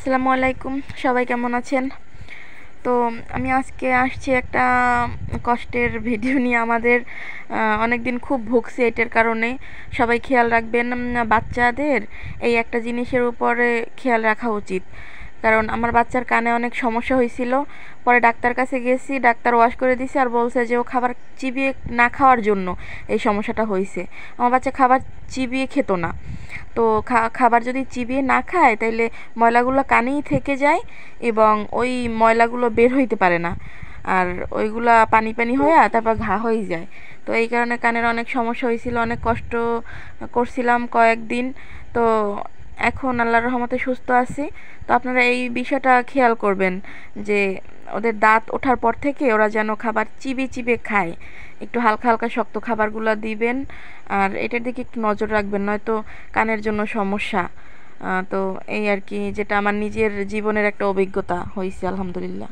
আসসালামু আলাইকুম, সবাই কেমন আছেন? তো আমি আজকে আসছি একটা কষ্টের ভিডিও নিয়ে। আমাদের অনেক দিন খুব ভুগছি এটার কারণে। সবাই খেয়াল রাখবেন, বাচ্চাদের এই একটা জিনিসের উপরে খেয়াল রাখা উচিত। কারণ আমার বাচ্চার কানে অনেক সমস্যা হয়েছিল। পরে ডাক্তার কাছে গেছি, ডাক্তার ওয়াশ করে দিছে আর বলছে যে ও খাবার চিবিয়ে না খাওয়ার জন্য এই সমস্যাটা হয়েছে। আমার বাচ্চা খাবার চিবিয়ে খেত না। তো খাবার যদি চিবিয়ে না খায় তাইলে ময়লাগুলো কানেই থেকে যায় এবং ওই ময়লাগুলো বের হইতে পারে না। আর ওইগুলা পানি পানি হয়ে তারপর ঘা হয়ে যায়। তো এই কারণে কানের অনেক সমস্যা হয়েছিল, অনেক কষ্ট করছিলাম কয়েকদিন। তো এখন আল্লাহর রহমতে সুস্থ আছি। তো আপনারা এই বিষয়টা খেয়াল করবেন যে ওদের দাঁত ওঠার পর থেকে ওরা যেন খাবার চিবিয়ে চিবিয়ে খায়। একটু হালকা হালকা শক্ত খাবারগুলো দিবেন। আর এটার দিকে একটু নজর রাখবেন, নয়তো কানের জন্য সমস্যা। তো এই আর কি, যেটা আমার নিজের জীবনের একটা অভিজ্ঞতা হয়েছে, আলহামদুলিল্লাহ।